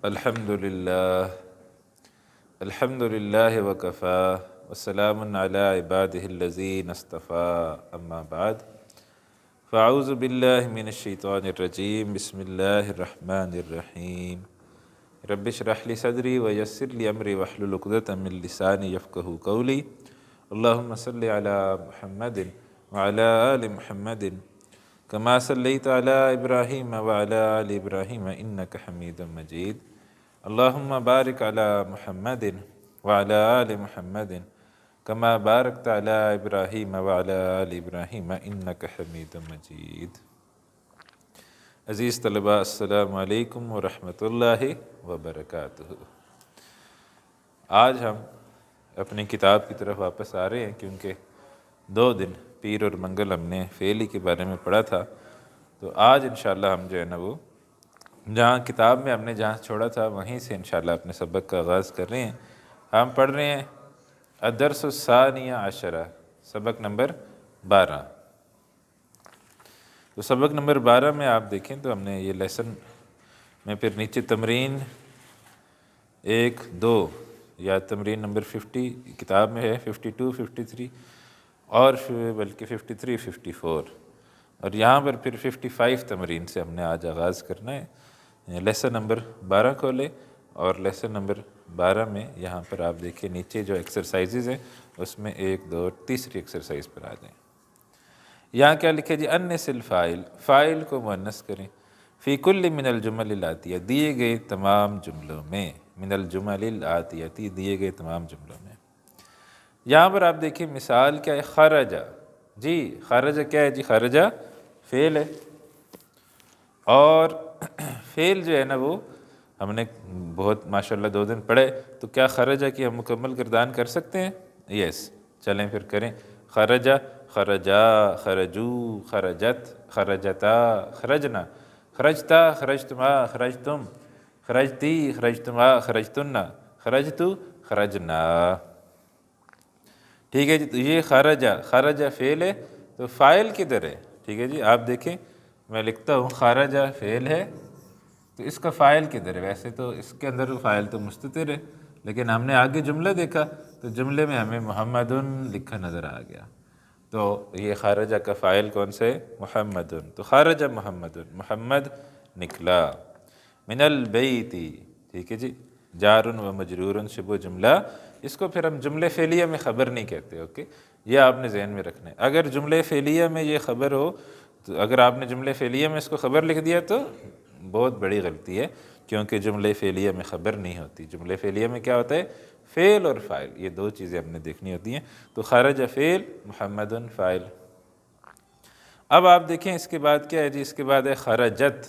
الحمد للہ وکفا وسلام علی عبادہ الذین اصطفیٰ اما بعد فاعوذ باللہ من الشیطان الرجیم بسم اللہ الرحمن الرحیم رب اشرح لی صدری ویسر لی امری واحلل عقدۃ من لسانی یفقہوا قولی اللہم صل علی محمد وعلی آل محمد کما صلیت علی ابراہیم وعلی آل ابراہیم انک حمید مجید اللہم بارک علی محمد وعلی آل محمد کما بارکت علی ابراہیم وعلی آل ابراہیم انک حمید مجید۔ عزیز طلباء، السلام علیکم ورحمۃ اللہ وبرکاتہ۔ آج ہم اپنی کتاب کی طرف واپس آ رہے ہیں، کیونکہ 2 دن پیر اور منگل ہم نے فعلی کے بارے میں پڑھا تھا، تو آج انشاءاللہ ہم جو ہے نا وہ جہاں کتاب میں ہم نے جہاں چھوڑا تھا وہیں سے انشاءاللہ اپنے سبق کا آغاز کر رہے ہیں۔ ہم پڑھ رہے ہیں الدرس الثانی عشرہ، سبق نمبر 12۔ تو سبق نمبر 12 میں آپ دیکھیں تو ہم نے یہ لیسن میں پھر نیچے تمرین 1 2 یا تمرین نمبر 50 کتاب میں ہے، 52 53 اور بلکہ 53 54، اور یہاں پر پھر 55 تمرین سے ہم نے آج آغاز کرنا ہے۔ لیسن نمبر 12 کھولے اور لیسن نمبر 12 میں یہاں پر آپ دیکھیں نیچے جو ایکسرسائزز ہیں اس میں 1 2 تیسری ایکسرسائز پر آ جائیں۔ یہاں کیا لکھے جی؟ انس الفاعل، فاعل کو مؤنث کریں، فی کل من الجمل الآتیہ، دیے گئے تمام جملوں میں، من الجمل الآتیہ، دیے گئے تمام جملوں میں۔ یہاں پر آپ دیکھیں مثال کیا ہے؟ خرجہ، جی خرجہ کیا ہے جی؟ خرجہ فعل ہے، اور فعل جو ہے نا وہ ہم نے بہت ماشاءاللہ 2 دن پڑھے، تو کیا خرجہ کی ہم مکمل گردان کر سکتے ہیں؟ یس، چلیں پھر کریں۔ خرجہ، خرجا، خرجو، خرجت، خرجتا، خرجنا، خرجتا، خرجتما، خرجتم، خرجتی، خرجتما، خرجتنا، خرجتو، خرجنا۔ ٹھیک ہے جی؟ تو یہ خرجہ، خرجہ فعل ہے، تو فاعل کدھر ہے؟ ٹھیک ہے جی، آپ دیکھیں میں لکھتا ہوں خرجہ فعل ہے، تو اس کا فاعل کدھر ہے؟ ویسے تو اس کے اندر فاعل تو مستتر ہے، لیکن ہم نے آگے جملہ دیکھا تو جملے میں ہمیں محمدن لکھا نظر آ گیا، تو یہ خارجہ کا فاعل کون سے؟ محمدن، تو خارجہ محمدن، محمد نکلا۔ من البیتی، ٹھیک ہے جی، جارن و مجرورن شبہ جملہ، اس کو پھر ہم جملے فعلیہ میں خبر نہیں کہتے، اوکے؟ یہ آپ نے ذہن میں رکھنا ہے۔ اگر جملے فعلیہ میں یہ خبر ہو تو اگر آپ نے جملے فعلیہ میں اس کو خبر لکھ دیا تو بہت بڑی غلطی ہے، کیونکہ جملے فعلیہ میں خبر نہیں ہوتی۔ جملے فعلیہ میں کیا ہوتا ہے؟ فعل اور فاعل، یہ 2 چیزیں ہم نے دیکھنی ہوتی ہیں۔ تو خرج فعل، محمدن فاعل۔ اب آپ دیکھیں اس کے بعد کیا ہے جی؟ اس کے بعد ہے خرجت۔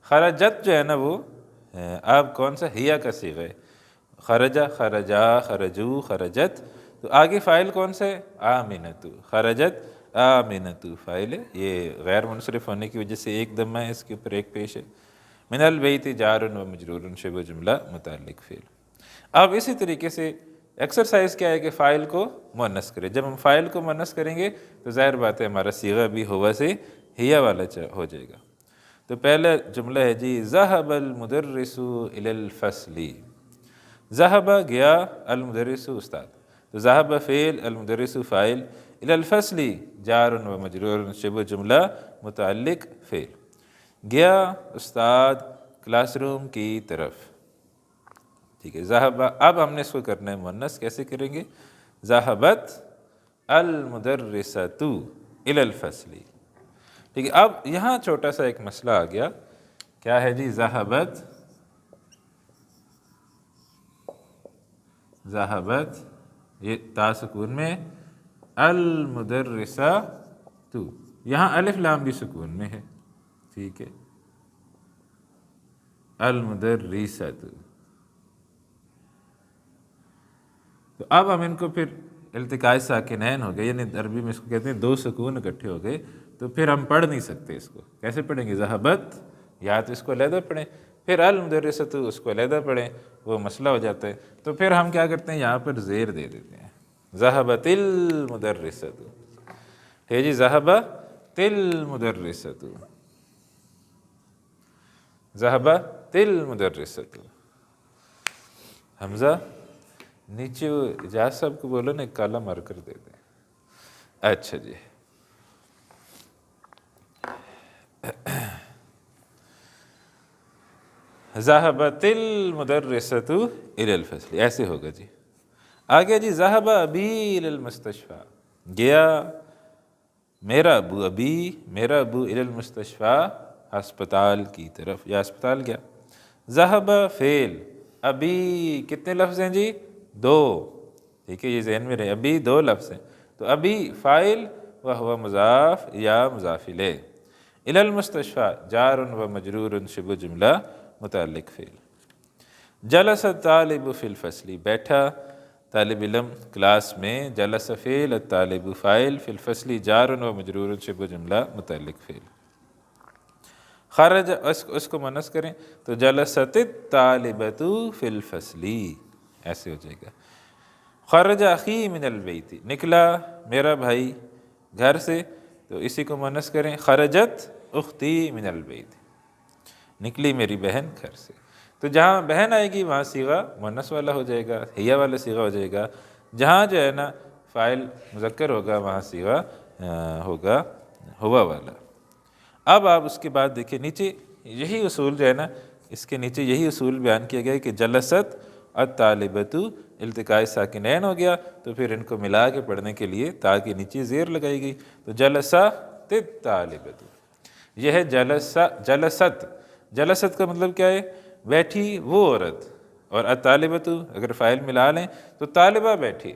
خرجت جو ہے نا وہ آپ کون سا؟ ہیا کا صیغہ ہے۔ خرجہ، خرجا، خرجو، خرجت، تو آگے فاعل کون سا ہے؟ آمنتو، خرجت آمنتو فاعل ہے، یہ غیر منصرف ہونے کی وجہ سے ایک دمہ ہے، اس کے اوپر ایک پیش ہے۔ من البیت جار و مجرور شبہ جملہ متعلق فعل۔ اب اسی طریقے سے ایکسرسائز کیا ہے کہ فاعل کو مؤنث کرے۔ جب ہم فاعل کو مؤنث کریں گے تو ظاہر بات ہے ہمارا صیغہ بھی ہوا سے ہیا والا ہو جائے گا۔ تو پہلا جملہ ہے جی ذهب المدرس الى الفصل۔ ذهب گیا، المدرس استاد، تو ذهب فعل، المدرس فاعل، الى الفصل جار و مجرور شبہ جملہ متعلق فعل۔ گیا استاد کلاس روم کی طرف، ٹھیک ہے؟ ذهب، اب ہم نے اس کو کرنا ہے مؤنث، کیسے کریں گے؟ ذهبت المدرسۃ الى الفصل، ٹھیک ہے؟ اب یہاں چھوٹا سا ایک مسئلہ آ گیا، کیا ہے جی؟ ذهبت، ذهبت یہ تا سکون میں، المدرسۃ، یہاں الف لام بھی سکون میں ہے، ٹھیک ہے؟ المدرسۃ، تو اب ہم ان کو پھر التقاء ساکنین ہو گئے، یعنی عربی میں اس کو کہتے ہیں 2 سکون اکٹھے ہو گئے، تو پھر ہم پڑھ نہیں سکتے اس کو۔ کیسے پڑھیں گے؟ ذهبت، یا تو اس کو علیحدہ پڑھیں، پھر المدرسۃ اس کو علیحدہ پڑھیں، وہ مسئلہ ہو جاتا ہے۔ تو پھر ہم کیا کرتے ہیں؟ یہاں پر زیر دے دیتے ہیں، ذهبت المدرسۃ، ٹھیک ہے جی؟ ذهبت المدرسۃ، ذهب المدرسۃ. حمزہ نیچے وہ اجاز صاحب کو بولو نا ایک کالا مار کر دے دیں. اچھا جی. ذهبت المدرسۃ الی الفصل، ایسے ہوگا جی. آگے جی ذهب ابی الی المستشفیٰ، گیا میرا ابو، ابی میرا ابو، الی المستشفیٰ ہسپتال کی طرف، یا ہسپتال گیا. ذهب فعل، ابی کتنے لفظ ہیں جی؟ 2. ٹھیک ہے، یہ ذہن میں رہے، ابھی 2 لفظ ہیں. تو ابھی فاعل وہو مضاف یا مضاف الیہ. الی المستشفیٰ جار و مجرور شبہ جملہ متعلق فعل. جلس الطالب فی الفصل، بیٹھا طالب علم کلاس میں. جلس فعل، الطالب فاعل، فی الفصل جار و مجرور شبہ جملہ متعلق فعل. خرج اس کو مؤنث کریں تو جلست الطالبۃ فی الفصل، ایسے ہو جائے گا. خرج اخی من البیت، نکلا میرا بھائی گھر سے، تو اسی کو مؤنث کریں خرجت اختی من البیت، نکلی میری بہن گھر سے. تو جہاں بہن آئے گی وہاں صیغہ مؤنث والا ہو جائے گا، ہیہ والا صیغہ ہو جائے گا. جہاں جو ہے نا فاعل مذکر ہوگا وہاں صیغہ ہوگا ہوا والا. اب آپ اس کے بعد دیکھیں نیچے یہی اصول جو ہے نا، اس کے نیچے یہی اصول بیان کیا گیا کہ جلست الطالبۃ التقاء ساکنین ہو گیا، تو پھر ان کو ملا کے پڑھنے کے لیے تا کے نیچے زیر لگائی گئی. تو جلست الطالبۃ، یہ ہے جلست. جلست کا مطلب کیا ہے؟ بیٹھی وہ عورت. اور الطالبۃ اگر فاعل ملا لیں تو طالبہ بیٹھی.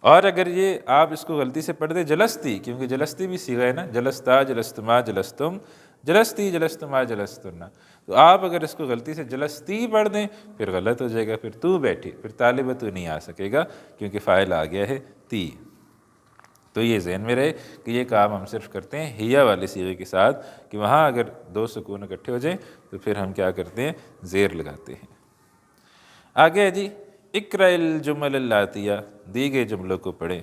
اور اگر یہ آپ اس کو غلطی سے پڑھ دیں جلستی، کیونکہ جلستی بھی صیغہ ہے نا، جلستا جلستما جلستم، جلستی جلستما جلستنا. تو آپ اگر اس کو غلطی سے جلستی پڑھ دیں پھر غلط ہو جائے گا، پھر تو بیٹھی، پھر طالبۃ نہیں آ سکے گا کیونکہ فاعل آ گیا ہے تی. تو یہ ذہن میں رہے کہ یہ کام ہم صرف کرتے ہیں ہیہ والے صیغے کے ساتھ، کہ وہاں اگر 2 سکون اکٹھے ہو جائیں تو پھر ہم کیا کرتے ہیں؟ زیر لگاتے ہیں. آگے جی اقرأ الجمل اللاتیہ، دی گئے جملوں کو پڑھیں.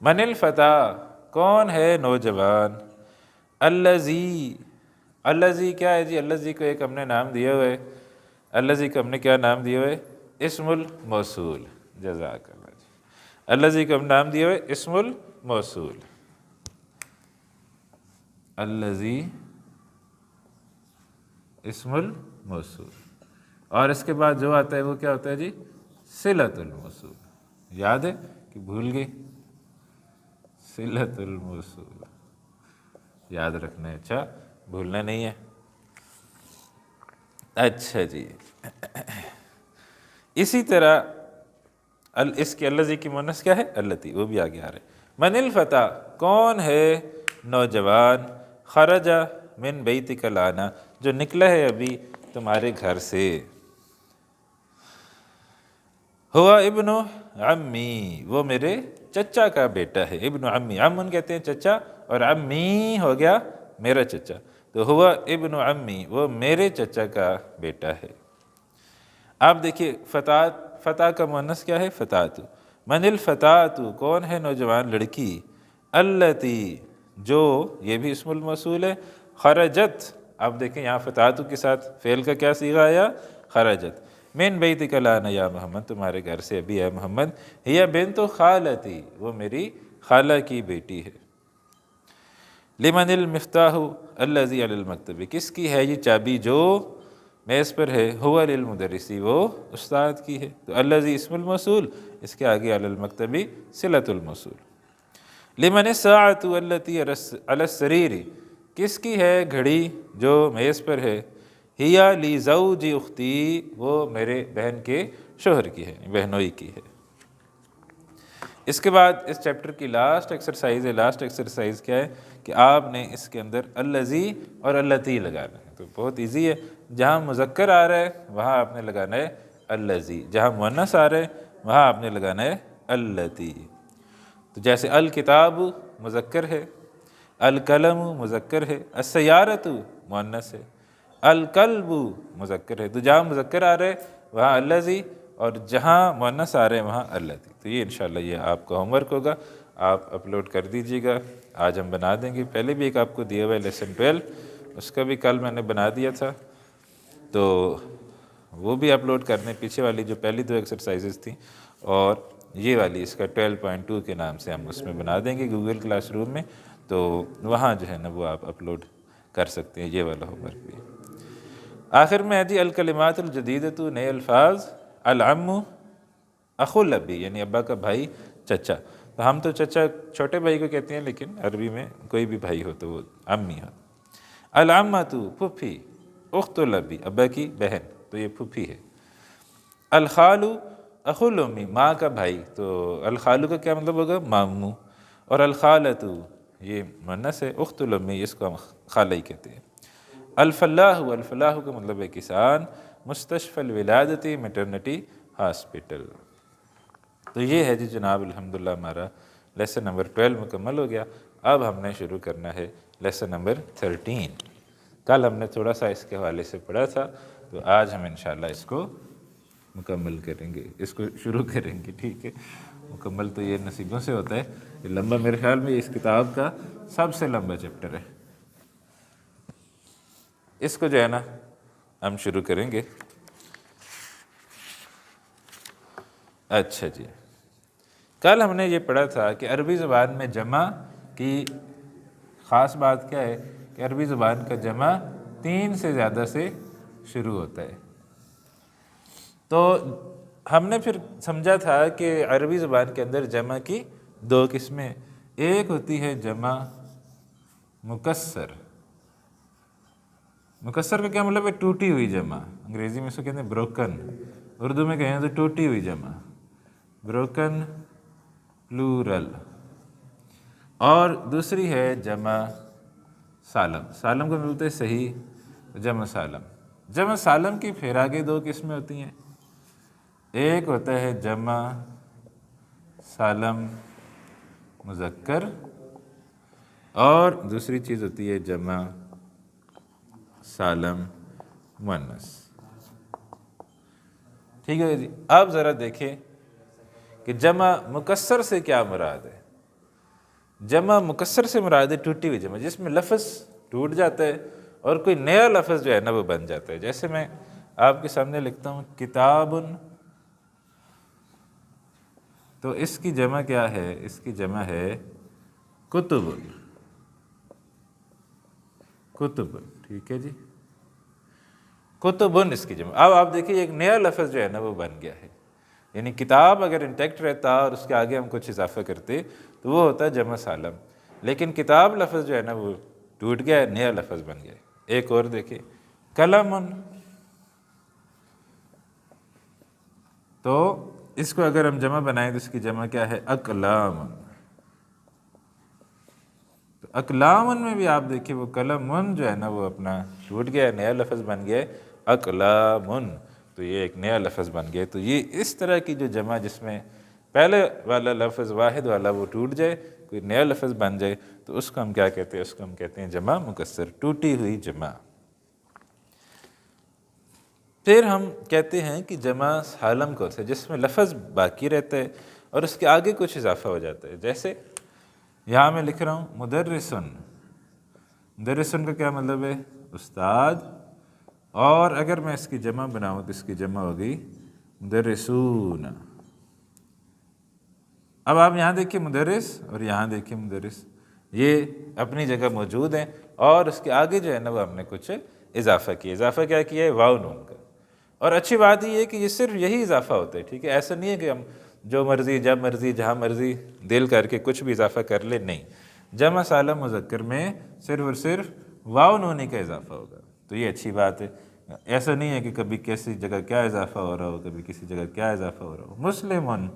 من الفتیٰ، کون ہے نوجوان. الذی، الذی کیا ہے جی؟ الذی کو ایک ہم نے نام دیا ہوا ہے. الذی کو ہم نے کیا نام دیا ہوا ہے؟ اسم الموصول. جزاک اللہ جی. الذی کو ہم نام دیا ہوا ہے اسم الموصول. الذی اسم الموصول، اور اس کے بعد جو آتا ہے وہ کیا ہوتا ہے جی؟ صلۃ الموصول. یاد ہے کہ بھول گئی؟ صلۃ الموصول یاد رکھنا ہے، اچھا بھولنا نہیں ہے. اچھا جی. اسی طرح اس کے الذی کی مؤنث کیا ہے؟ اللتی، وہ بھی آگے آ رہے. من الفتیٰ، کون ہے نوجوان. خرج من بیتک الآن، جو نکلا ہے ابھی تمہارے گھر سے. ہوا ابن عمی، وہ میرے چچا کا بیٹا ہے. ابن عمی، عمن کہتے ہیں چچا، اور عمی ہو گیا میرا چچا. تو ہوا ابن عمی، وہ میرے چچا کا بیٹا ہے. آپ دیکھیے فتاة کا مؤنث کیا ہے؟ فتاة. من الفتاة، کون ہے نوجوان لڑکی. التی، جو، یہ بھی اسم الموصول ہے. خرجت، آپ دیکھیں یہاں فتاة کے ساتھ فعل کا کیا صیغہ آیا؟ خرجت. من بیتک الآن یا محمد، تمہارے گھر سے ابھی ہے محمد. ہی بنت خالتی، وہ میری خالہ کی بیٹی ہے. لمن المفتاح الذی علی المکتب، کس کی ہے یہ چابی جو میز پر ہے؟ هو للمدرسی، وہ استاد کی ہے. تو الذی اسم الموصول، اس کے آگے علی المکتب صلۃ الموصول. لمن الساعة التي علی السریر، کس کی ہے گھڑی جو میز پر ہے؟ ہی لزوج اختی، وہ میرے بہن کے شوہر کی ہے، بہنوئی کی ہے. اس کے بعد اس چیپٹر کی لاسٹ ایکسرسائز ہے. لاسٹ ایکسرسائز کیا ہے کہ آپ نے اس کے اندر الذی اور اللتی لگانا ہے. تو بہت ایزی ہے، جہاں مذکر آ رہا ہے وہاں آپ نے لگانا ہے الذی، جہاں مؤنث آ رہا ہے وہاں آپ نے لگانا ہے اللتی. تو جیسے الکتاب مذکر ہے، القلم مذکر ہے، السیارۃ مؤنث ہے، الکلب مذکر ہے. تو جہاں مذکر آ رہا ہے وہاں الذی، اور جہاں مؤنث آ رہے ہیں وہاں اللتی. تو یہ انشاءاللہ یہ آپ کا ہوم ورک ہوگا، آپ اپلوڈ کر دیجیے گا. آج ہم بنا دیں گے. پہلے بھی ایک آپ کو دیا ہوا ہے لیسن 12، اس کا بھی کل میں نے بنا دیا تھا. تو وہ بھی اپلوڈ کر دیں، پیچھے والی جو پہلی 2 ایکسرسائزز تھیں، اور یہ والی اس کا 12.2 کے نام سے ہم اس میں بنا دیں گے گوگل کلاس روم میں، تو وہاں جو ہے نا وہ آپ اپلوڈ کر سکتے ہیں یہ والا ہوم ورک بھی۔ آخر میں ہے جی الکلمات الجدیدۃ، نئے الفاظ، العم اخو الابی یعنی ابا کا بھائی، چچا۔ تو ہم تو چچا چھوٹے بھائی کو کہتے ہیں، لیکن عربی میں کوئی بھی بھائی ہو تو وہ عمی ہو۔ العمۃ پھوپھی، اخت الابی ابا کی بہن، تو یہ پھوپھی ہے۔ الخال اخو الامی ماں کا بھائی، تو الخال کا کیا مطلب ہوگا؟ ماموں۔ اور الخالۃ یہ مؤنث ہے، اخت الامی اس کو ہم خالہ ہی کہتے ہیں۔ الفلاح، الفلاح کا مطلب ہے کسان۔ مستشفی الولادتی میٹرنٹی ہاسپٹل۔ تو یہ ہے جی جناب الحمدللہ ہمارا لیسن نمبر 12 مکمل ہو گیا۔ اب ہم نے شروع کرنا ہے لیسن نمبر 13۔ کل ہم نے تھوڑا سا اس کے حوالے سے پڑھا تھا، تو آج ہم انشاءاللہ اس کو مکمل کریں گے، اس کو شروع کریں گے، ٹھیک ہے۔ مکمل تو یہ نصیبوں سے ہوتا ہے، یہ لمبا میرے خیال میں اس کتاب کا سب سے لمبا چیپٹر ہے۔ اس کو جو ہے نا ہم شروع کریں گے۔ اچھا جی، کل ہم نے یہ پڑھا تھا کہ عربی زبان میں جمع کی خاص بات کیا ہے کہ عربی زبان کا جمع 3 سے زیادہ سے شروع ہوتا ہے۔ تو ہم نے پھر سمجھا تھا کہ عربی زبان کے اندر جمع کی 2 قسمیں، ایک ہوتی ہے جمع مکسر۔ مکسر کا کیا مطلب ہے؟ ٹوٹی ہوئی جمع، انگریزی میں اس کو کہتے ہیں بروکن، اردو میں کہیں تو ٹوٹی ہوئی جمع، بروکن پلورل۔ اور دوسری ہے جمع سالم، سالم کو ملتے صحیح جمع سالم۔ جمع سالم کی پھر آگے 2 قسمیں ہوتی ہیں، ایک ہوتا ہے جمع سالم مذکر، اور دوسری چیز ہوتی ہے جمع سالم مؤنث۔ ٹھیک ہے جی، اب ذرا دیکھیں کہ جمع مکسر سے کیا مراد ہے۔ جمع مکسر سے مراد ہے ٹوٹی ہوئی جمع، جس میں لفظ ٹوٹ جاتا ہے اور کوئی نیا لفظ جو ہے نا وہ بن جاتا ہے۔ جیسے میں آپ کے سامنے لکھتا ہوں کتاب، تو اس کی جمع کیا ہے؟ اس کی جمع ہے کتب، کتب، ٹھیک ہے جی، کتبن اس کی جمع۔ اب آپ دیکھیں ایک نیا لفظ جو ہے نا وہ بن گیا ہے، یعنی کتاب اگر انٹیکٹ رہتا اور اس کے آگے ہم کچھ اضافہ کرتے تو وہ ہوتا ہے جمع سالم، لیکن کتاب لفظ جو ہے نا وہ ٹوٹ گیا ہے، نیا لفظ بن گیا ہے۔ ایک اور دیکھیں قلم، تو اس کو اگر ہم جمع بنائیں تو اس کی جمع کیا ہے؟ اقلام۔ تو اقلام میں بھی آپ دیکھیں وہ قلم جو ہے نا وہ اپنا ٹوٹ گیا ہے، نیا لفظ بن گیا ہے اقلام، تو یہ ایک نیا لفظ بن گیا۔ تو یہ اس طرح کی جو جمع جس میں پہلے والا لفظ واحد والا وہ ٹوٹ جائے، کوئی نیا لفظ بن جائے، تو اس کو ہم کیا کہتے ہیں؟ اس کو ہم کہتے ہیں جمع مکسر، ٹوٹی ہوئی جمع۔ پھر ہم کہتے ہیں کہ جمع سالم کو سے جس میں لفظ باقی رہتا ہے اور اس کے آگے کچھ اضافہ ہو جاتا ہے۔ جیسے یہاں میں لکھ رہا ہوں مدرسن، مدرسن کا کیا مطلب ہے؟ استاد، اور اگر میں اس کی جمع بناؤں تو اس کی جمع ہوگی مدرسون۔ اب آپ یہاں دیکھیں مدرس اور یہاں دیکھیں مدرس، یہ اپنی جگہ موجود ہیں، اور اس کے آگے جو ہے نا وہ ہم نے کچھ اضافہ کیا۔ اضافہ کیا کیا ہے؟ واو نون کا۔ اور اچھی بات یہ ہے کہ یہ صرف یہی اضافہ ہوتا ہے، ٹھیک ہے، ایسا نہیں ہے کہ ہم جو مرضی جب مرضی جہاں مرضی دل کر کے کچھ بھی اضافہ کر لیں، نہیں، جمع سالم مذکر میں صرف اور صرف واو نونی کا اضافہ ہوگا، تو یہ اچھی بات ہے۔ ایسا نہیں ہے کہ کبھی کسی جگہ کیا اضافہ ہو رہا ہو، کبھی کسی جگہ کیا اضافہ ہو رہا ہو۔ مسلمن،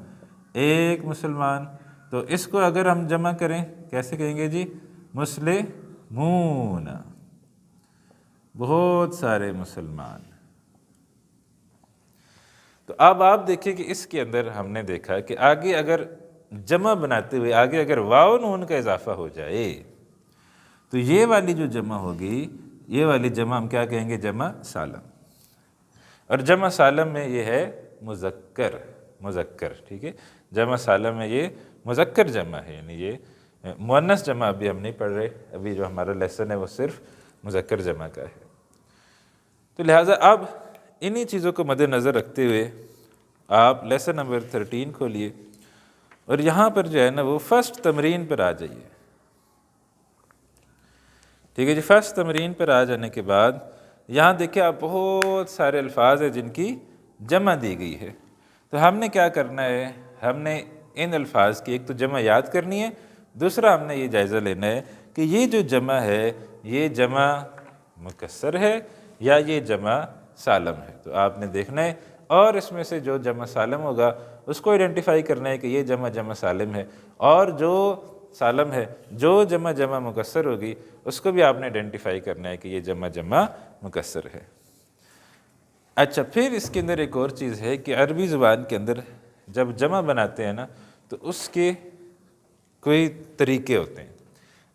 ایک مسلمان، تو اس کو اگر ہم جمع کریں کیسے کہیں گے جی؟ مسلمون، بہت سارے مسلمان۔ تو اب آپ دیکھیں کہ اس کے اندر ہم نے دیکھا کہ آگے اگر جمع بناتے ہوئے آگے اگر واو نون کا اضافہ ہو جائے تو یہ والی جو جمع ہوگی، یہ والی جمع ہم کیا کہیں گے؟ جمع سالم۔ اور جمع سالم میں یہ ہے مذکر، مذکر، ٹھیک ہے، جمع سالم میں یہ مذکر جمع ہے، یعنی یہ مؤنث جمع ابھی ہم نہیں پڑھ رہے، ابھی جو ہمارا لیسن ہے وہ صرف مذکر جمع کا ہے۔ تو لہٰذا اب انہی چیزوں کو مد نظر رکھتے ہوئے آپ لیسن نمبر 13 کھولیے اور یہاں پر جو ہے نا وہ فرسٹ تمرین پر آ جائیے. ٹھیک ہے جی. فرسٹ تمرین پر آ جانے کے بعد یہاں دیکھیں آپ بہت سارے الفاظ ہیں جن کی جمع دی گئی ہے. تو ہم نے کیا کرنا ہے, ہم نے ان الفاظ کی ایک تو جمع یاد کرنی ہے, دوسرا ہم نے یہ جائزہ لینا ہے کہ یہ جو جمع ہے یہ جمع مکسر ہے یا یہ جمع سالم ہے. تو آپ نے دیکھنا ہے اور اس میں سے جو جمع سالم ہوگا اس کو آئیڈینٹیفائی کرنا ہے کہ یہ جمع سالم ہے, اور جو سالم ہے جو جمع مکسر ہوگی اس کو بھی آپ نے آئیڈینٹیفائی کرنا ہے کہ یہ جمع مکسر ہے. اچھا, پھر اس کے اندر ایک اور چیز ہے کہ عربی زبان کے اندر جب جمع بناتے ہیں نا تو اس کے کوئی طریقے ہوتے ہیں.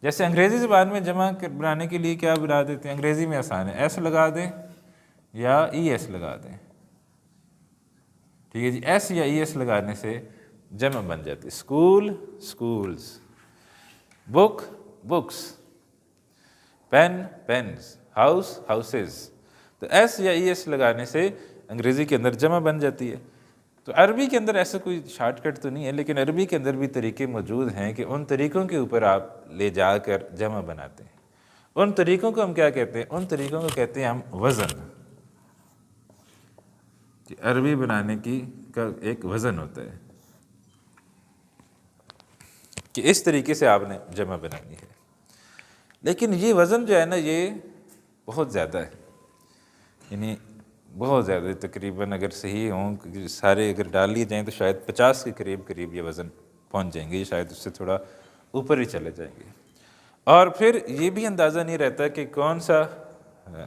جیسے انگریزی زبان میں جمع بنانے کے لیے کیا بنا دیتے ہیں, انگریزی میں آسان ہے, ایس لگا دیں یا ای ایس لگا دیں. ٹھیک ہے جی. ایس یا ای ایس لگانے سے جمع بن جاتی ہے. اسکول اسکولز, بک بکس, پین پینز, ہاؤس ہاؤسز. تو ایس یا ای ایس لگانے سے انگریزی کے اندر جمع بن جاتی ہے. تو عربی کے اندر ایسا کوئی شارٹ کٹ تو نہیں ہے, لیکن عربی کے اندر بھی طریقے موجود ہیں کہ ان طریقوں کے اوپر آپ لے جا کر جمع بناتے ہیں. ان طریقوں کو ہم کیا کہتے ہیں, ان طریقوں کو کہتے ہیں ہم وزن. کہ عربی بنانے کا ایک وزن ہوتا ہے کہ اس طریقے سے آپ نے جمع بنانی ہے. لیکن یہ وزن جو ہے نا یہ بہت زیادہ ہے, یعنی بہت زیادہ, تقریباً اگر صحیح ہوں سارے اگر ڈال لیے جائیں تو شاید 50 کے قریب یہ وزن پہنچ جائیں گے, شاید اس سے تھوڑا اوپر ہی چلے جائیں گے. اور پھر یہ بھی اندازہ نہیں رہتا کہ کون سا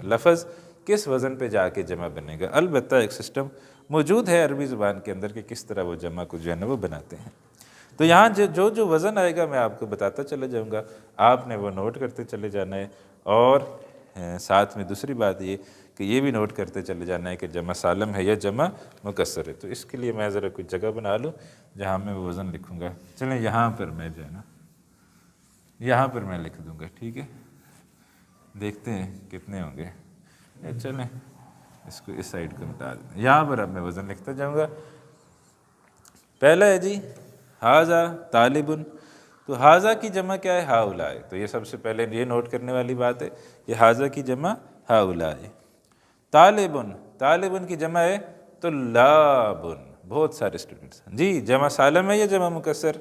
لفظ کس وزن پہ جا کے جمع بنے گا. البتہ ایک سسٹم موجود ہے عربی زبان کے اندر کہ کس طرح وہ جمع کو جو ہے نا وہ بناتے ہیں. تو یہاں جو وزن آئے گا میں آپ کو بتاتا چلا جاؤں گا, آپ نے وہ نوٹ کرتے چلے جانا ہے. اور ساتھ میں دوسری بات یہ کہ یہ بھی نوٹ کرتے چلے جانا ہے کہ جمع سالم ہے یا جمع مکسر ہے. تو اس کے لیے میں ذرا کوئی جگہ بنا لوں جہاں میں وہ وزن لکھوں گا. چلیں یہاں پر میں جو ہے نا یہاں پر میں لکھ دوں گا. ٹھیک ہے, دیکھتے ہیں کتنے ہوں گے. چلیں اس کو اس سائڈ کو مٹا دیں. یہاں پر اب میں وزن لکھتا جاؤں گا. پہلا ہے جی حاذا طالبن. تو حاذا کی جمع کیا ہے, ہاؤلاء. تو یہ سب سے پہلے یہ نوٹ کرنے والی بات ہے, یہ حاذا کی جمع ہاؤلاء. طالبن, طالبن کی جمع ہے طلابن, بہت سارے اسٹوڈنٹس. جی جمع سالم ہے یا جمع مکسر,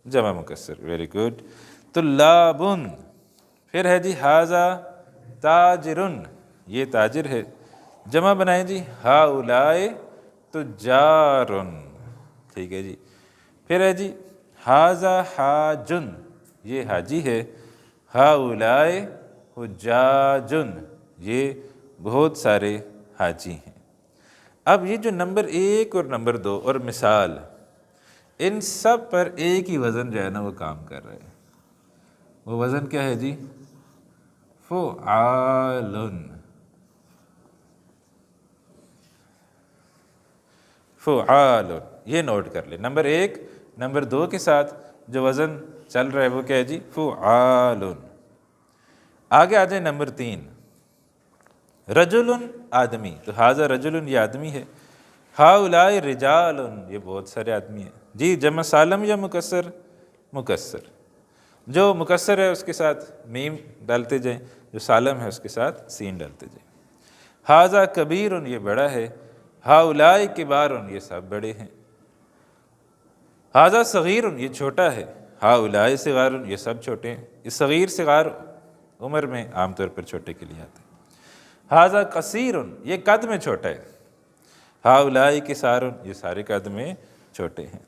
جمع مکسر. Very good, طلابن. پھر ہے جی حاذا تاجرن, یہ تاجر ہے. جمع بنائیں جی ہاؤلاء تجارن. ٹھیک ہے جی. پھر ہے جی حاذا حاجن, یہ حاجی ہے. ہاؤلاء حجاجن, یہ بہت سارے حاجی ہیں. اب یہ جو نمبر 1 اور نمبر 2 اور مثال, ان سب پر ایک ہی وزن جو ہے نا وہ کام کر رہے ہیں. وہ وزن کیا ہے جی, فعالن. فعالن, یہ نوٹ کر لیں. نمبر 1 نمبر 2 کے ساتھ جو وزن چل رہا ہے وہ کیا ہے جی, فعالن. آگے آ جائیں نمبر 3, رجلن, آدمی. تو حاذا رجلن, یہ آدمی ہے. ہاؤلاء رجالن, یہ بہت سارے آدمی ہیں. جی جمع سالم یا مکسر, مکسر. جو مکسر ہے اس کے ساتھ میم ڈالتے جائیں, جو سالم ہے اس کے ساتھ سین ڈالتے جائیں. حاذا کبیرن, یہ بڑا ہے. ہاؤلاء کبارن, یہ سب بڑے ہیں. حاذا صغیرن, یہ چھوٹا ہے. ہاؤلاء صغارن, یہ سب چھوٹے ہیں. یہ صغیر صغار عمر میں عام طور پر چھوٹے کے لیے آتے ہیں. حاذا قصیرن, یہ قد میں چھوٹا ہے. ہاؤلاء قصارن, یہ سارے قد میں چھوٹے ہیں.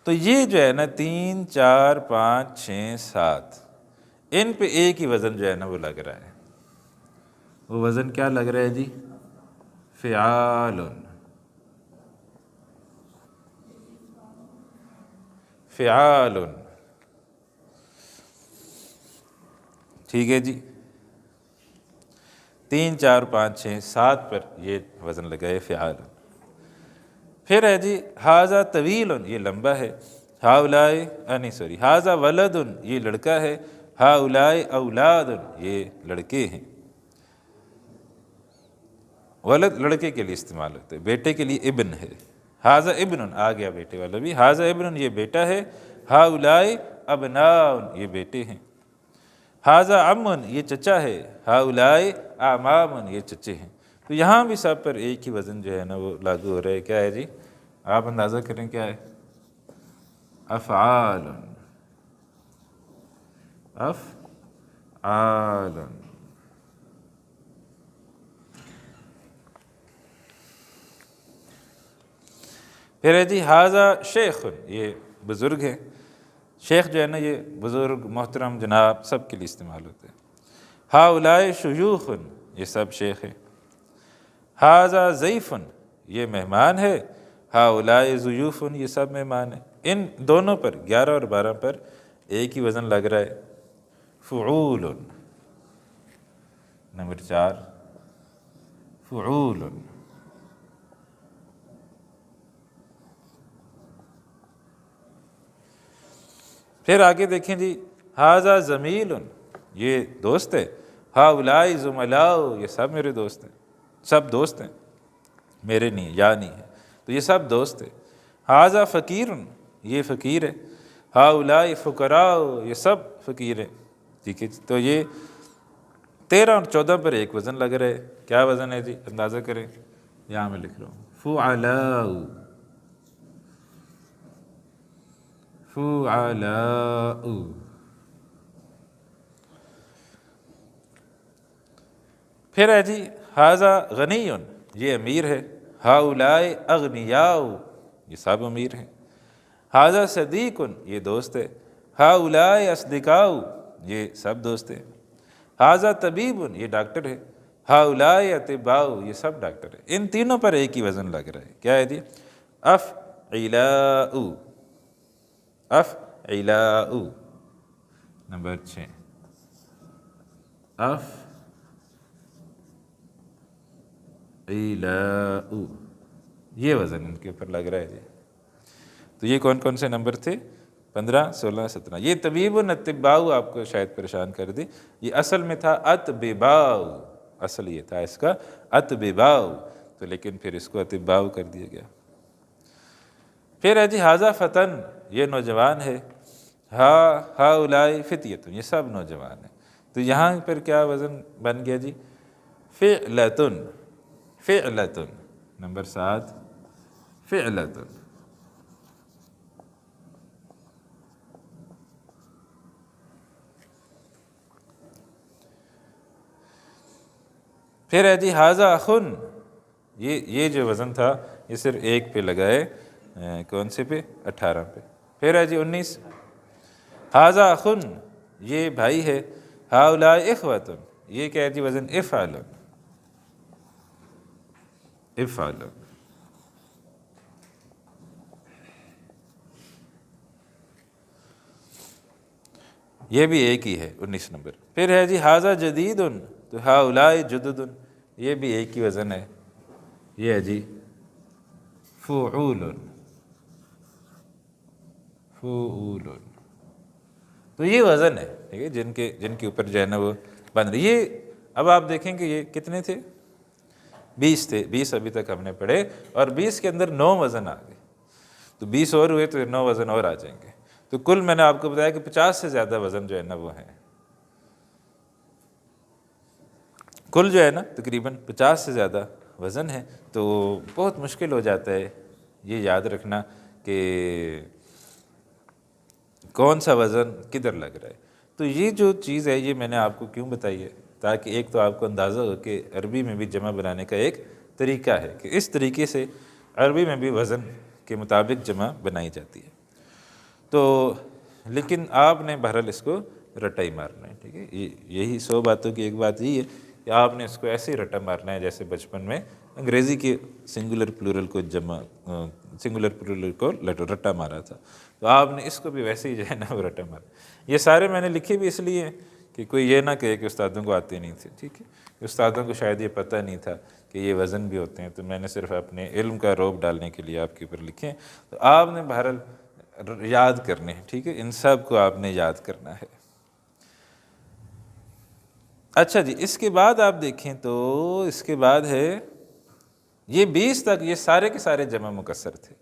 تو یہ جو ہے نا 3 4 5 6 7 ان پہ ایک ہی وزن جو ہے نا وہ لگ رہا ہے. وہ وزن کیا لگ رہا ہے جی, فعالن. فعالن. ٹھیک ہے جی. 3 4 5 6 7 پر یہ وزن لگا ہے فعالن. پھر ہے جی حاذا طویلن, یہ لمبا ہے. ہاؤلاء حاذا ولدن, یہ لڑکا ہے. ہاؤلاء اولادن, یہ لڑکے ہیں. ولد لڑکے کے لیے استعمال ہوتے ہیں، بیٹے کے لیے ابن ہے، حاذا ابن آ گیا بیٹے والا بھی، حاذا ابن یہ بیٹا ہے، ہؤلاء ابناء یہ بیٹے ہیں، حاذا عم یہ چچا ہے، ہؤلاء اعمام یہ چچے ہیں۔ تو یہاں بھی سب پر ایک ہی وزن جو ہے نا وہ لاگو ہو رہا ہے، کیا ہے جی؟ آپ اندازہ کریں کیا ہے؟ افعال، افعال۔ پھر ہے جی حاذا شیخ، یہ بزرگ ہے، شیخ جو ہے نا یہ بزرگ محترم جناب سب کے لیے استعمال ہوتے ہیں۔ ہؤلاء شیوخ یہ سب شیخ ہیں۔ حاذا ضیف یہ مہمان ہے، ہؤلاء ضیوف یہ سب مہمان ہیں۔ ان دونوں پر 11 اور 12 پر ایک ہی وزن لگ رہا ہے، فعول۔ نمبر 4 فعول۔ پھر آگے دیکھیں جی، حاذا زمیل یہ دوست ہے، ہؤلاء زملاء یہ سب میرے دوست ہیں، سب دوست ہیں، میرے نہیں یا نہیں ہے، تو یہ سب دوست ہے۔ حاذا فقیر یہ فقیر ہے، ہؤلاء فقراء یہ سب فقیر ہیں، ٹھیک ہے۔ تو یہ 13 اور 14 پر ایک وزن لگ رہا ہے، کیا وزن ہے جی؟ اندازہ کریں، یہاں میں لکھ رہا ہوں، فعلاء، فعلاء۔ پھر ہے جی حاذا غنی یہ امیر ہے، ہؤلاء اغنیاء یہ سب امیر ہیں۔ حاذا صدیق یہ دوست ہے، ہؤلاء اصدقاء یہ سب دوست ہیں۔ حاذا طبیب یہ ڈاکٹر ہے، ہؤلاء اطباء یہ سب ڈاکٹر ہیں۔ ان تینوں پر ایک ہی وزن لگ رہا ہے، کیا ہے جی؟ افعلاء، افعلاء۔ نمبر 6 افعلاء، یہ وزن ان کے اوپر لگ رہا ہے جی۔ تو یہ کون کون سے نمبر تھے؟ 15 16 17۔ یہ طبیب اطباء آپ کو شاید پریشان کر دی، یہ اصل میں تھا اطباء، اصل یہ تھا اس کا اطباء، تو لیکن پھر اس کو اطباء کر دیا گیا۔ پھر ہے جی حاذا فتن یہ نوجوان ہے، ہؤلاء فتیۃ یہ سب نوجوان ہیں۔ تو یہاں پر کیا وزن بن گیا جی؟ فعلۃ، فعلۃ۔ نمبر 7 فعلۃ۔ پھر ہے جی حاذا اخ، یہ جو وزن تھا یہ صرف ایک پہ لگائے، کون سے پہ؟ 18 پہ۔ پھر ہے جی 19 حاذا اخ یہ بھائی ہے، ہؤلاء اخوۃ یہ کیا ہے جی؟ وزن افعل، افعل۔ یہ بھی ایک ہی ہے 19 نمبر۔ پھر ہے جی حاذا جدید تو ہؤلاء جدد یہ بھی ایک ہی وزن ہے، یہ ہے جی فعول، فعول۔ تو یہ وزن ہے، ٹھیک ہے، جن کے اوپر جو ہے نا وہ بن رہی۔ یہ اب آپ دیکھیں کہ یہ کتنے تھے؟ 20 تھے، 20 ابھی تک ہم نے پڑھے، اور 20 کے اندر 9 وزن آ گئے، تو 20 اور ہوئے تو 9 وزن اور آ جائیں گے، تو کل میں نے آپ کو بتایا کہ 50 سے زیادہ وزن جو ہے نا وہ ہیں، کل جو ہے نا تقریباً 50 سے زیادہ وزن ہے۔ تو بہت مشکل ہو جاتا ہے یہ یاد رکھنا کہ کون سا وزن کدھر لگ رہا ہے۔ تو یہ جو چیز ہے یہ میں نے آپ کو کیوں بتائی ہے؟ تاکہ ایک تو آپ کو اندازہ ہو کہ عربی میں بھی جمع بنانے کا ایک طریقہ ہے کہ اس طریقے سے عربی میں بھی وزن کے مطابق جمع بنائی جاتی ہے۔ تو لیکن آپ نے بہرحال اس کو رٹا ہی مارنا ہے، ٹھیک ہے، یہی 100 باتوں کی ایک بات یہی ہے کہ آپ نے اس کو ایسے ہی رٹا مارنا ہے جیسے بچپن میں انگریزی کے سنگولر پلورل کو سنگولر پلورل کو رٹا مارا تھا، تو آپ نے اس کو بھی ویسے ہی جو ہے نا وہ رٹا مارا۔ یہ سارے میں نے لکھے بھی اس لیے کہ کوئی یہ نہ کہے کہ استادوں کو آتے نہیں تھے، ٹھیک ہے، استادوں کو شاید یہ پتہ نہیں تھا کہ یہ وزن بھی ہوتے ہیں، تو میں نے صرف اپنے علم کا روب ڈالنے کے لیے آپ کے اوپر لکھے ہیں۔ تو آپ نے بہرحال یاد کرنے ہیں، ٹھیک ہے، ان سب کو آپ نے یاد کرنا ہے۔ اچھا جی، اس کے بعد آپ دیکھیں تو اس کے بعد ہے یہ 20 تک یہ سارے کے سارے جمع مکسر تھے،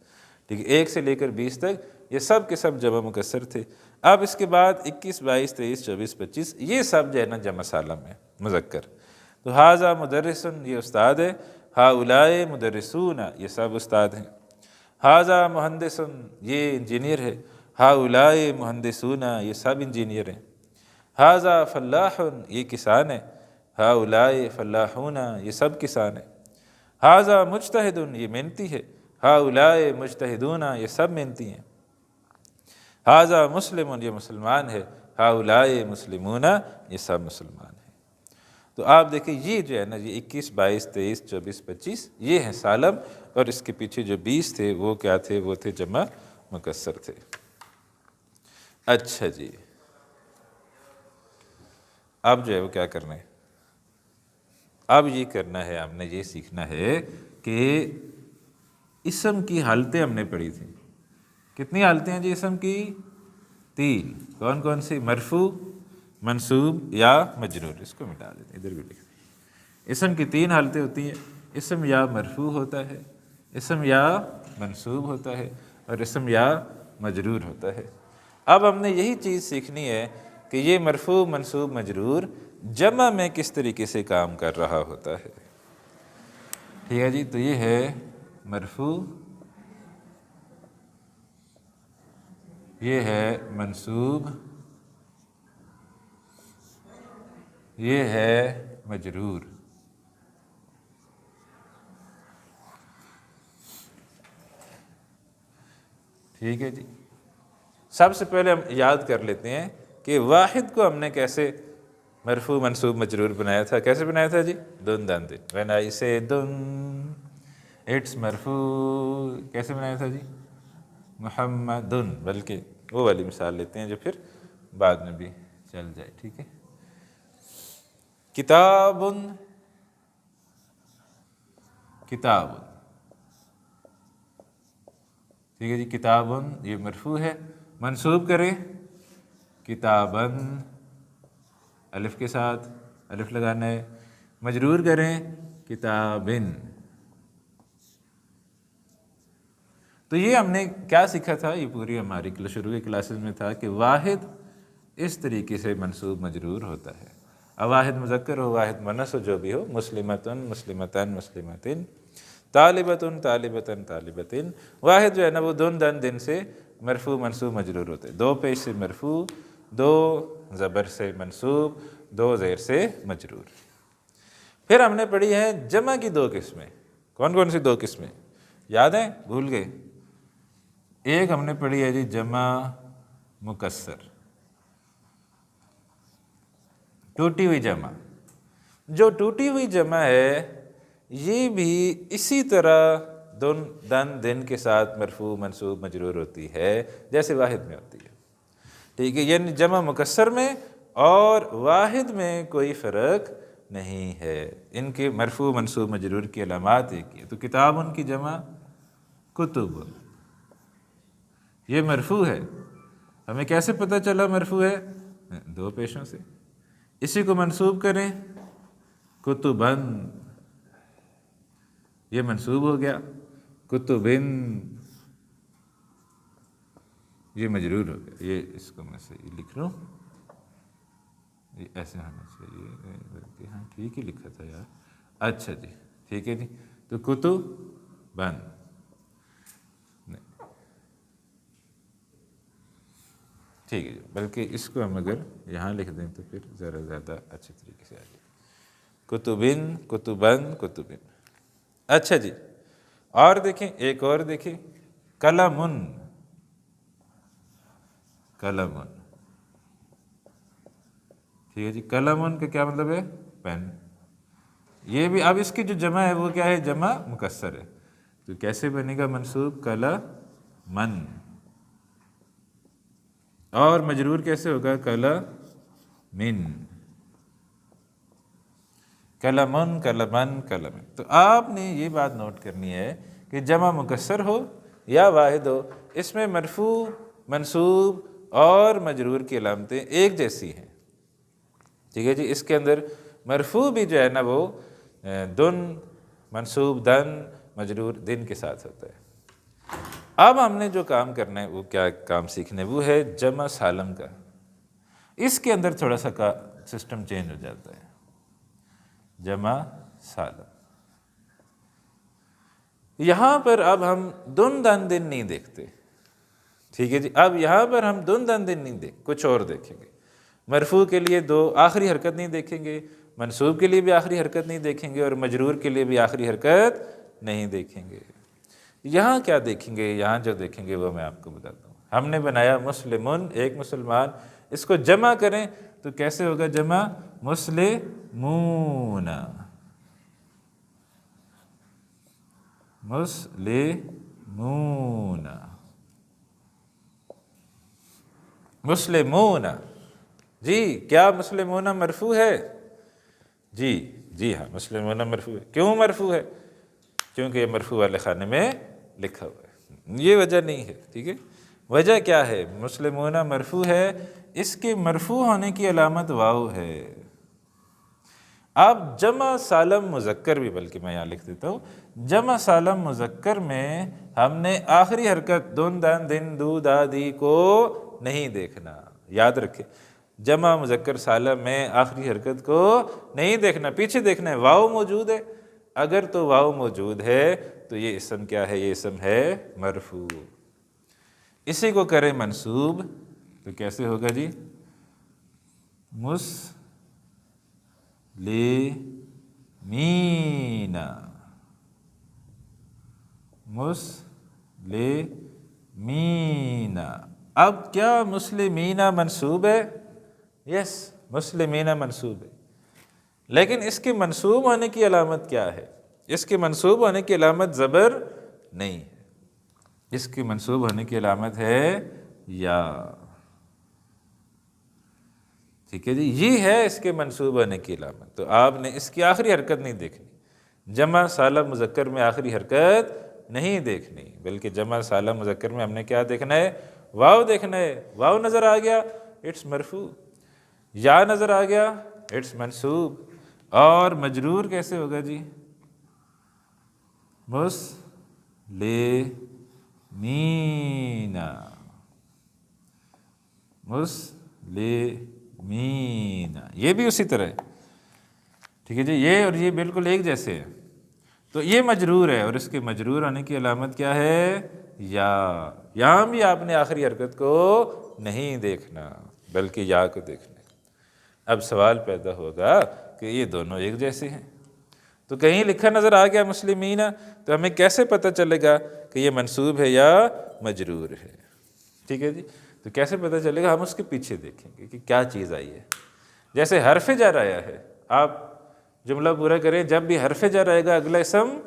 ٹھیک ہے، 1 سے لے کر 20 تک یہ سب کے سب جمع مکسر تھے۔ اب اس کے بعد 21، 22، 23، 24، 25 یہ سب جو ہے نا جمع سالم ہے، مذکر۔ تو ھذا مدرسن یہ استاد ہے، ہؤلاء مدرسون یہ سب استاد ہیں، ھذا مہندسن یہ انجینئر ہے، ہؤلاء مہندسون یہ سب انجینئر ہیں، ھذا فلاح یہ کسان ہے، ہؤلاء فلاحون یہ سب کسان ہیں، ھذا مجتہد یہ محنتی ہے، ہؤلاء مجتہدون یہ سب محنتی ہیں، ھذا مسلم یہ مسلمان ہے، ہؤلاء مسلمون یہ سب مسلمان ہیں۔ تو آپ دیکھیں یہ جو ہے نا یہ 21، 22، 23، 24، 25 یہ ہیں سالم، اور اس کے پیچھے جو 20 تھے وہ کیا تھے؟ وہ تھے جمع مکسر تھے۔ اچھا جی، اب جو ہے وہ کیا کرنا ہے؟ اب یہ کرنا ہے، ہم نے یہ سیکھنا ہے کہ اسم کی حالتیں ہم نے پڑھی تھیں۔ کتنی حالتیں ہیں جی اسم کی؟ 3۔ کون کون سی؟ مرفوع، منصوب یا مجرور۔ اس کو مٹا دیتے ہیں، ادھر بھی لکھ دیں۔ اسم کی 3 حالتیں ہوتی ہیں، اسم یا مرفوع ہوتا ہے، اسم یا منصوب ہوتا ہے، اور اسم یا مجرور ہوتا ہے۔ اب ہم نے یہی چیز سیکھنی ہے کہ یہ مرفوع، منصوب، مجرور جمع میں کس طریقے سے کام کر رہا ہوتا ہے۔ ٹھیک ہے جی، تو یہ ہے مرفوع، یہ ہے منصوب، یہ ہے مجرور۔ ٹھیک ہے جی، سب سے پہلے ہم یاد کر لیتے ہیں کہ واحد کو ہم نے کیسے مرفوع، منصوب، مجرور بنایا تھا۔ کیسے بنایا تھا جی؟ دن دن دن، when I say دن اٹس مرفوع، کیسے بنایا تھا جی؟ محمدن، بلکہ وہ والی مثال لیتے ہیں جو پھر بعد میں بھی چل جائے۔ ٹھیک ہے، کتابن، کتاب، ٹھیک ہے جی، کتابن یہ مرفوع ہے، منصوب کریں کتابن، الف کے ساتھ الف لگانا ہے، مجرور کریں کتابن۔ تو یہ ہم نے کیا سیکھا تھا؟ یہ پوری ہماری شروع کی کلاسز میں تھا کہ واحد اس طریقے سے منصوب مجرور ہوتا ہے، اب واحد مذکر ہو، واحد مؤنث ہو، جو بھی ہو، مسلمتن، مسلمتن، مسلمتن، طالبتن، طالبتن، طالبتن، واحد جو ہے نا وہ دن دن دن سے مرفوع، منصوب، مجرور ہوتے ہیں، 2 پیش سے مرفوع، 2 زبر سے منصوب، 2 زیر سے مجرور۔ پھر ہم نے پڑھی ہے جمع کی 2 قسمیں۔ کون کون سی 2 قسمیں یاد ہیں؟ بھول گئے؟ ایک ہم نے پڑھی ہے جی جمع مکسر، ٹوٹی ہوئی جمع۔ جو ٹوٹی ہوئی جمع ہے یہ بھی اسی طرح دن دن دن کے ساتھ مرفوع، منصوب، مجرور ہوتی ہے جیسے واحد میں ہوتی ہے۔ ٹھیک ہے، یعنی جمع مکسر میں اور واحد میں کوئی فرق نہیں ہے، ان کے مرفوع، منصوب، مجرور کی علامات ایک ہی ہے۔ تو کتاب ان کی جمع کتب، یہ مرفوع ہے، ہمیں کیسے پتہ چلا مرفوع ہے؟ 2 پیشوں سے۔ اسی کو منصوب کریں کتبن، یہ منصوب ہو گیا، کتبن یہ مجرور ہو گیا۔ یہ اس کو میں صحیح لکھ لوں، یہ ایسے ہونا چاہیے، بلکہ ہاں ٹھیک ہی لکھا تھا یار۔ اچھا جی، ٹھیک ہے جی، تو کتبن، ٹھیک ہے جی، بلکہ اس کو ہم اگر یہاں لکھ دیں تو پھر ذرا زیادہ اچھے طریقے سے آ جائے، کتبن، کتبن، کتبن۔ اچھا جی، اور دیکھیں، ایک اور دیکھیں، قلمن، قلمن، ٹھیک ہے جی، قلمن کا کیا مطلب ہے؟ پین۔ یہ بھی اب اس کی جو جمع ہے وہ کیا ہے؟ جمع مکسر ہے، تو کیسے بنے گا منصوب؟ قلمن، اور مجرور کیسے ہوگا؟ قلمن، قلمن، قلمن، قلمن۔ تو آپ نے یہ بات نوٹ کرنی ہے کہ جمع مکسر ہو یا واحد ہو، اس میں مرفوع، منصوب اور مجرور کی علامتیں ایک جیسی ہیں۔ ٹھیک ہے جی، اس کے اندر مرفوع بھی جو ہے نا وہ دن منصوب دن مجرور دن کے ساتھ ہوتا ہے۔ اب ہم نے جو کام کرنا ہے وہ کیا کام سیکھنا ہے، وہ ہے جمع سالم کا۔ اس کے اندر تھوڑا سا کا سسٹم چینج ہو جاتا ہے۔ جمع سالم، یہاں پر اب ہم دن دن دن نہیں دیکھتے، ٹھیک ہے جی۔ اب یہاں پر ہم دن دن دن نہیں کچھ اور دیکھیں گے۔ مرفوع کے لیے دو آخری حرکت نہیں دیکھیں گے، منصوب کے لیے بھی آخری حرکت نہیں دیکھیں گے، اور مجرور کے لیے بھی آخری حرکت نہیں دیکھیں گے۔ یہاں کیا دیکھیں گے؟ یہاں جو دیکھیں گے وہ میں آپ کو بتاتا ہوں۔ ہم نے بنایا مسلمون، ایک مسلمان، اس کو جمع کریں تو کیسے ہوگا جمع؟ مسلمون، مسلمون، مسلمون۔ جی کیا مسلمون مرفوع ہے؟ جی ہاں مسلمون مرفوع ہے۔ کیوں مرفوع ہے؟ کیونکہ یہ مرفوع والے خانے میں لکھا ہوا ہے، یہ وجہ نہیں ہے، ٹھیک ہے۔ وجہ کیا ہے؟ مسلمون مرفوع ہے، اس کے مرفوع ہونے کی علامت واو ہے۔ اب جمع سالم مذکر بھی، بلکہ میں یہاں لکھ دیتا ہوں، جمع سالم مذکر میں ہم نے آخری حرکت دن دن دن دو دا دی کو نہیں دیکھنا، یاد رکھیں۔ جمع مذکر سالم میں آخری حرکت کو نہیں دیکھنا، پیچھے دیکھنا ہے واو موجود ہے۔ اگر تو واو موجود ہے تو یہ اسم کیا ہے؟ یہ اسم ہے مرفوع۔ اسی کو کریں منصوب تو کیسے ہوگا جی؟ مسلمین، مسلمین۔ اب کیا مسلمین منصوب ہے؟ یس، مسلمین منصوب ہے، لیکن اس کے منصوب ہونے کی علامت کیا ہے؟ اس کے منصوب ہونے کی علامت زبر نہیں ہے، اس کی منصوب ہونے کی علامت ہے یا، ٹھیک ہے جی۔ یہ ہے اس کے منصوب ہونے کی علامت، تو آپ نے اس کی آخری حرکت نہیں دیکھنی، جمع سالم مذکر میں آخری حرکت نہیں دیکھنی، بلکہ جمع سالم مذکر میں ہم نے کیا دیکھنا ہے؟ واو دیکھنا ہے۔ واو نظر آ گیا، اٹس مرفوع۔ یا نظر آ گیا، اٹس منصوب۔ اور مجرور کیسے ہوگا جی؟ مسلمین، مسلمین، یہ بھی اسی طرح ہے، ٹھیک ہے جی۔ یہ اور یہ بالکل ایک جیسے ہیں، تو یہ مجرور ہے، اور اس کے مجرور ہونے کی علامت کیا ہے؟ یا۔ یہاں بھی آپ نے آخری حرکت کو نہیں دیکھنا بلکہ یا کو دیکھنا ہے۔ اب سوال پیدا ہوگا کہ یہ دونوں ایک جیسے ہیں، تو کہیں لکھا نظر آ گیا مسلمین، تو ہمیں کیسے پتہ چلے گا کہ یہ منصوب ہے یا مجرور ہے؟ ٹھیک ہے جی، تو کیسے پتہ چلے گا؟ ہم اس کے پیچھے دیکھیں گے کہ کیا چیز آئی ہے۔ جیسے حرف جر آیا ہے، آپ جملہ پورا کریں، جب بھی حرف جر آئے گا اگلا اسم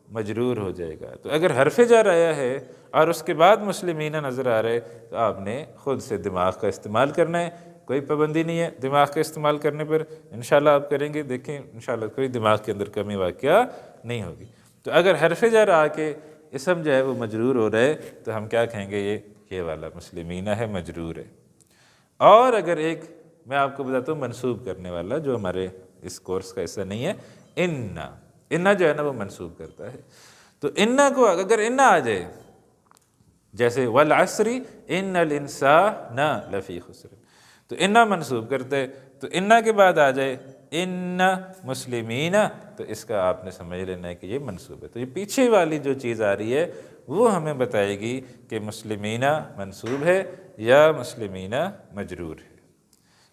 مجرور ہو جائے گا۔ تو اگر حرف جر آیا ہے اور اس کے بعد مسلمین نظر آ رہے تو آپ نے خود سے دماغ کا استعمال کرنا ہے، کوئی پابندی نہیں ہے دماغ کا استعمال کرنے پر، انشاءاللہ آپ کریں گے، دیکھیں انشاءاللہ کوئی دماغ کے اندر کمی واقعہ نہیں ہوگی۔ تو اگر حرف جر آ کے اسم جو ہے وہ مجرور ہو رہا ہے تو ہم کیا کہیں گے؟ یہ والا مسلمین ہے، مجرور ہے۔ اور اگر ایک میں آپ کو بتاتا ہوں منصوب کرنے والا جو ہمارے اس کورس کا حصہ نہیں ہے، انا جو ہے نا وہ منصوب کرتا ہے۔ تو انا کو اگر انا آ جائے، جیسے والعصر ان الانسان لفی خسر، تو انا منصوب کرتے ہیں، تو انا کے بعد آ جائے ان مسلمین، تو اس کا آپ نے سمجھ لینا ہے کہ یہ منصوب ہے۔ تو یہ پیچھے والی جو چیز آ رہی ہے وہ ہمیں بتائے گی کہ مسلمین منصوب ہے یا مسلمین مجرور ہے۔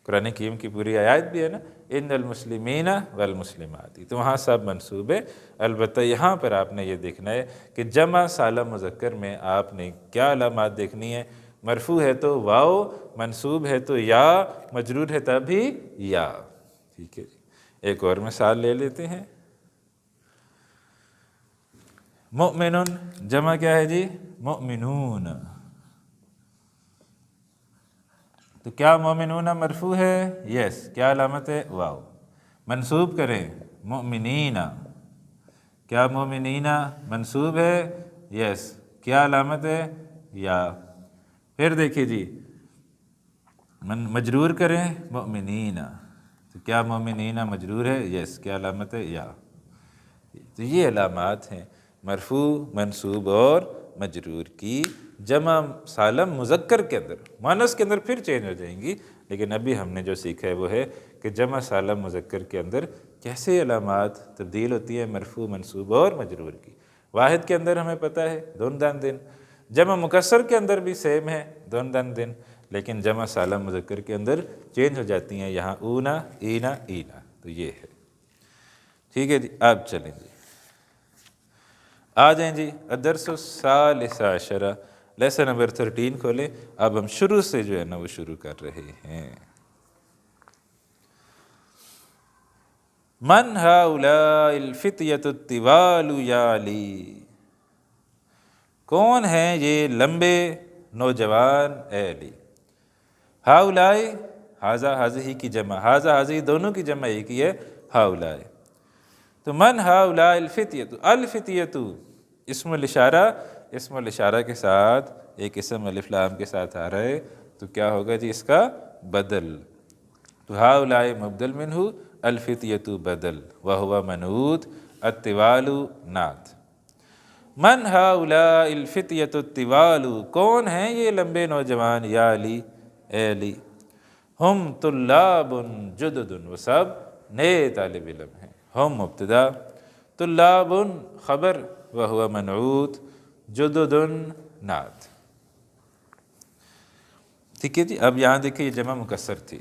قرآن کریم کی پوری آیات بھی ہے نا، ان المسلمین والمسلمات، تو وہاں سب منصوب ہے۔ البتہ یہاں پر آپ نے یہ دیکھنا ہے کہ جمع سالم مذکر میں آپ نے کیا علامات دیکھنی ہے؟ مرفوع ہے تو واو، منصوب ہے تو یا، مجرور ہے تب بھی یا، ٹھیک ہے جی۔ ایک اور مثال لے لیتے ہیں۔ مؤمنون جمع کیا ہے جی؟ مؤمنون، تو کیا مومنون مرفوع ہے؟ یس، کیا علامت ہے؟ واو۔ منصوب کریں مؤمنین، کیا مومنین منصوب ہے؟ یس، کیا علامت ہے؟ یا۔ پھر دیکھیے جی، مجرور کریں مؤمنین، تو کیا مومنین مجرور ہے؟ یس، کیا علامت ہے؟ یا۔ تو یہ علامات ہیں مرفوع، منصوب اور مجرور کی جمع سالم مذکر کے اندر، مؤنث کے اندر پھر چینج ہو جائیں گی، لیکن ابھی ہم نے جو سیکھا ہے وہ ہے کہ جمع سالم مذکر کے اندر کیسے علامات تبدیل ہوتی ہیں مرفوع، منصوب اور مجرور کی۔ واحد کے اندر ہمیں پتہ ہے دون دان دن، جمع مکسر کے اندر بھی سیم ہے دون دان دن، لیکن جمع سالم مذکر کے اندر چینج ہو جاتی ہیں، یہاں اونا، اینا، اینا، تو یہ ہے۔ ٹھیک ہے جی، آپ چلیں جی، آ جائیں جی الدرس الثالث عشرہ، لیسن نمبر 13 کھولیں۔ اب ہم شروع سے جو ہے نا وہ شروع کر رہے ہیں۔ من ہؤلاء الفتیۃ الطوال یا علی، کون ہیں یہ لمبے نوجوان اے علی؟ ہؤلاء، ھذا ھذہ کی جمع، ھذا ھذہ دونوں کی جمع ایک ہی ہے ہؤلاء، تو من ہؤلاء الفتیۃ، الفتیۃ اسم الاشارہ، اسم الاشارہ کے ساتھ ایک اسم الف لام کے ساتھ آ رہا ہے تو کیا ہوگا جی اس کا بدل، تو ہؤلاء مبدل منہ، الفتیۃ بدل، وہو منعوت، الطوال نعت۔ من ہؤلاء الفتیۃ الطوال، کون ہیں یہ لمبے نوجوان یا علی اے علی؟ ہم طلاب جدد، وہ سب نئے طالب علم ہیں۔ ہم مبتدا، طلاب خبر، وہو منعوت، جدد نعت۔ ٹھیک ہے جی، اب یہاں دیکھیں یہ جمع مکسر تھی،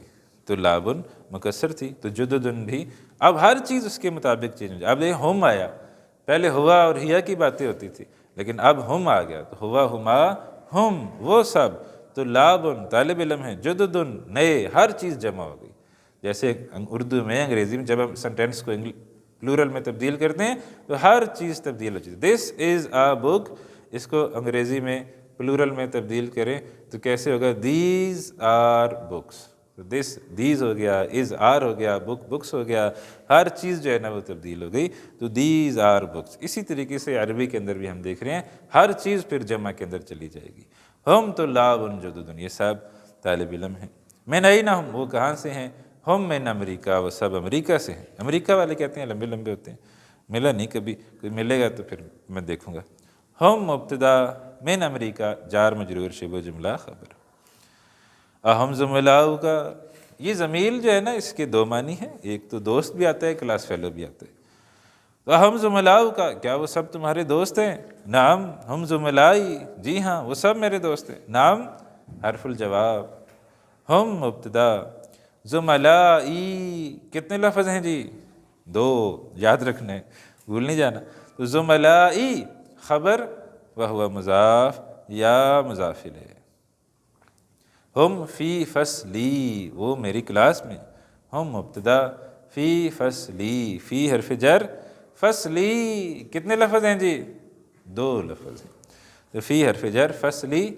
طلاب مکسر تھی تو جدد بھی، اب ہر چیز اس کے مطابق چینج ہو جائے۔ اب یہ ہم آیا، پہلے ہوا اور ہیا کی باتیں ہوتی تھی، لیکن اب ہم آ گیا تو ہوا، ہما، ہم وہ سب، طلاب طالب علم ہیں، جدد نئے، ہر چیز جمع ہو گئی۔ جیسے اردو میں، انگریزی میں جب ہم سینٹینس کو پلورل میں تبدیل کرتے ہیں تو ہر چیز تبدیل ہو جاتی ہے۔ دس از اے بک، اس کو انگریزی میں پلورل میں تبدیل کریں تو کیسے ہوگا؟ These are books, this these ہو گیا، از آر ہو گیا، بک بکس ہو گیا، ہر چیز جو ہے نا وہ تبدیل ہو گئی، تو دیز آر بکس۔ اسی طریقے سے عربی کے اندر بھی ہم دیکھ رہے ہیں ہر چیز پھر جمع کے اندر چلی جائے گی۔ ہم طلاب جدد، یہ سب طالب علم ہیں۔ من این ہم، وہ کہاں سے ہیں؟ ہم من امریکہ، وہ سب امریکہ سے ہیں۔ امریکہ والے کہتے ہیں لمبے لمبے ہوتے ہیں، ملا نہیں کبھی، کوئی ملے گا تو پھر میں دیکھوں گا۔ ہم مبتدا، من امریکہ جار مجرور شبہ جملہ خبر۔ اہم زملاؤ کا، یہ ضمیر جو ہے نا اس کے دو معنی ہیں، ایک تو دوست بھی آتا ہے، کلاس فیلو بھی آتا ہے۔ تو اہم زملاؤ کا، کیا وہ سب تمہارے دوست ہیں؟ نعم ہم زملائی، جی ہاں وہ سب میرے دوست ہیں۔ نعم حرف الجواب، ہم مبتدا، زملائی کتنے لفظ ہیں جی؟ دو، یاد رکھنے، بھول نہیں جانا۔ تو زملائی خبر، وہو مضاف یا مضاف الیہ۔ ہم فی فصلی، وہ میری کلاس میں۔ ہم مبتدا، فی فصلی، فی حرف جر، فصلی کتنے لفظ ہیں جی؟ دو لفظ ہیں۔ تو فی حرف جر، فصلی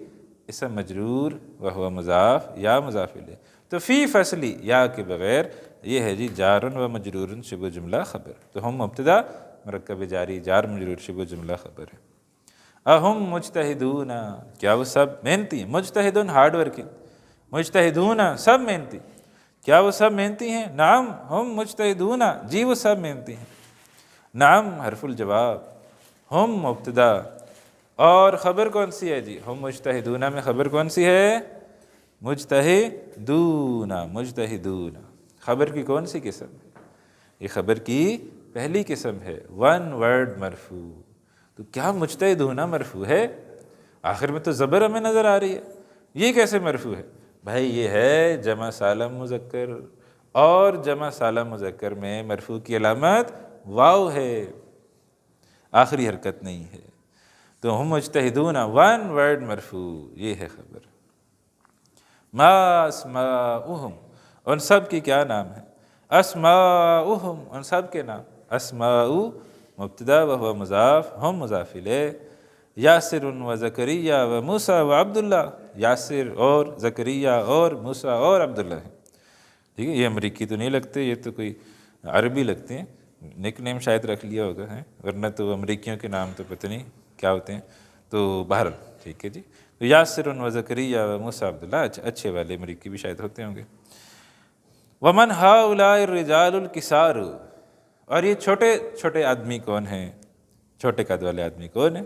اسم مجرور، وہو مضاف یا مضاف الیہ۔ تو فی فصلی یا کے بغیر یہ ہے جی جار و مجرور شبہ جملہ خبر، تو ہم مبتدا مرکب جاری جار مجرور شبہ جملہ خبر ہے۔ اہم مجتہدون، کیا وہ سب محنتی ہیں؟ مجتہدون ہارڈ ورکنگ، مجتہدون سب محنتی، کیا وہ سب محنتی ہیں؟ نعم ہم مجتہدون، جی وہ سب محنتی ہیں۔ نعم حرف الجواب، ہم مبتدا، اور خبر کون سی ہے جی؟ ہم مجتہدون میں خبر کون سی ہے؟ مجتہدون، مجتہدون خبر کی کون سی قسم ہے؟ یہ خبر کی پہلی قسم ہے، ون ورڈ مرفوع۔ تو کیا مجتہدون مرفوع ہے؟ آخر میں تو زبر ہمیں نظر آ رہی ہے، یہ کیسے مرفوع ہے؟ بھائی یہ ہے جمع سالم مذکر، اور جمع سالم مذکر میں مرفوع کی علامت واو ہے، آخری حرکت نہیں ہے۔ تو ہم مجتہدون ون ورڈ مرفوع، یہ ہے خبر۔ ما اسماؤہم، ان سب کی کیا نام ہے؟ اسماؤہم، ان سب کے نام۔ اسماء مبتدا وہو مضاف، ہم مضاف الیہ۔ یاسر و زکریا و موسیٰ و عبداللہ، یاسر اور زکریا اور موسیٰ اور عبداللہ ہیں۔ ٹھیک ہے، یہ امریکی تو نہیں لگتے، یہ تو کوئی عربی لگتے ہیں، نک نیم شاید رکھ لیا ہوگا ہے، ورنہ تو امریکیوں کے نام تو پتہ نہیں کیا ہوتے ہیں۔ تو بہرحال ٹھیک ہے جی، تو یاسر و زکریا و موسیٰ عبداللہ اچھے والے امریکی بھی شاید ہوتے ہوں گے۔ ومن ہؤلاء الرجال الکسار، اور یہ چھوٹے چھوٹے آدمی کون ہیں؟ چھوٹے قد والے آدمی کون ہیں؟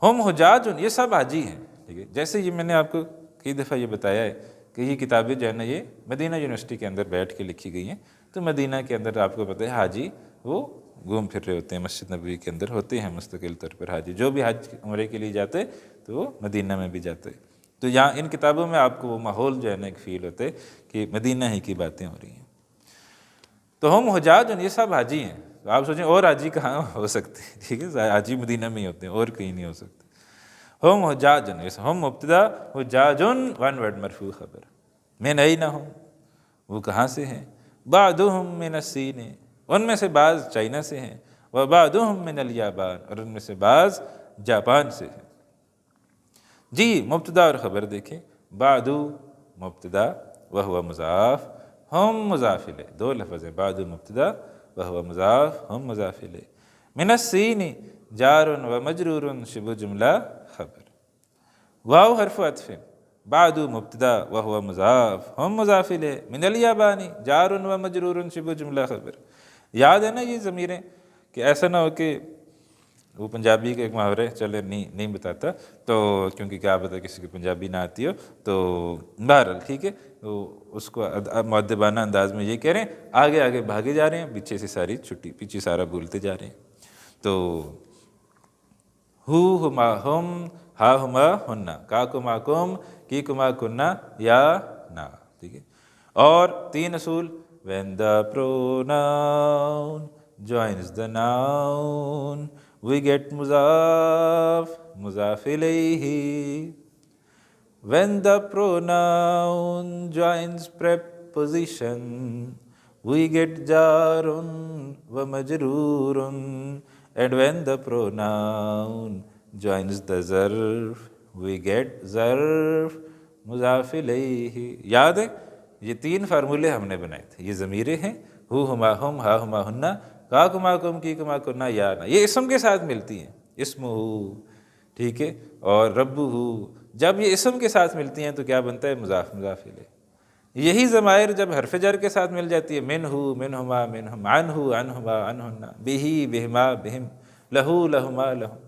ہم حجاج، یہ سب حاجی ہیں، ٹھیک ہے۔ جیسے یہ میں نے آپ کو کئی دفعہ یہ بتایا ہے کہ یہ کتابیں جو ہے نا یہ مدینہ یونیورسٹی کے اندر بیٹھ کے لکھی گئی ہیں، تو مدینہ کے اندر آپ کو پتہ ہے حاجی وہ گھوم پھر رہے ہوتے ہیں، مسجد نبوی کے اندر ہوتے ہیں مستقل طور پر حاجی، جو بھی حج عمرے کے لیے جاتے تو وہ مدینہ میں بھی جاتے۔ تو یہاں ان کتابوں میں آپ کو وہ ماحول جو ہے نا ایک فیل ہوتا ہے کہ مدینہ ہی کی باتیں ہو رہی ہیں۔ تو ہم حجاج، یہ سب حاجی ہیں۔ تو آپ سوچیں اور حاجی کہاں ہو سکتے ہیں؟ ٹھیک ہے، حاجی مدینہ میں ہی ہوتے ہیں اور کہیں نہیں ہو سکتے۔ ہم حجاج، ہم مبتدا، حجاج ون ورڈ مرفوع خبر، من أين ہم، وہ کہاں سے ہیں، بعضهم من الصین، ان میں سے بعض چائنا سے ہیں، وبعضهم من الیابان، اور ان میں سے بعض جاپان سے ہیں۔ جی مبتدا اور خبر دیکھیں، بعد مبتدا وہو مضاف، ہم مضاف الیہ، دو لفظ ہیں، بعد مبتدا وہو مضاف، ہم مضاف الیہ، من الصین جار و مجرور شبہ جملہ خبر، واو حرف عطف، بعد مبتدا وہو مضاف، ہم مضاف الیہ، من الیابان جار و مجرور شبہ جملہ خبر۔ یاد ہے نا یہ ضمیریں، کہ ایسا نہ ہو کہ وہ پنجابی کا ایک محاورہ ہے، چلے نہیں بتاتا تو، کیونکہ کیا پتہ کسی کو پنجابی نہ آتی ہو، تو بہرحال ٹھیک ہے، تو اس کو مؤدبانہ انداز میں یہ کہہ رہے ہیں، آگے آگے بھاگے جا رہے ہیں، پیچھے سے ساری چھٹی، پیچھے سارا بھولتے جا رہے ہیں۔ تو ہو ہما ہم، ہا ہما ہننا، کا کما کم، کی کما کننا، یا نا، ٹھیک ہے۔ اور تین اصول، when the pronoun joins the noun we get مضاف، مضاف الیہ۔ when the pronoun joins preposition we get جار و مجرور، and when the pronoun joins the ظرف we get ظرف مضاف الیہ۔ یاد ہے یہ تین فارمولے ہم نے بنائے تھے، یہ ضمیریں ہیں، ہو ہما ہم، ہا ہما ہننا، کا کما کم، کی کما کننا، یا نا، یہ اسم کے ساتھ ملتی ہیں، اسم ہو، ٹھیک ہے، اور رب ہو، جب یہ اسم کے ساتھ ملتی ہیں تو کیا بنتا ہے؟ مضاف، مضاف الیہ۔ یہی ضمائر جب حرف جر کے ساتھ مل جاتی ہے، من ہو، منہما، منہم، عنہ، عنہما، عنہن، بہی، بہما، بہم، لہو، لہما، لہم،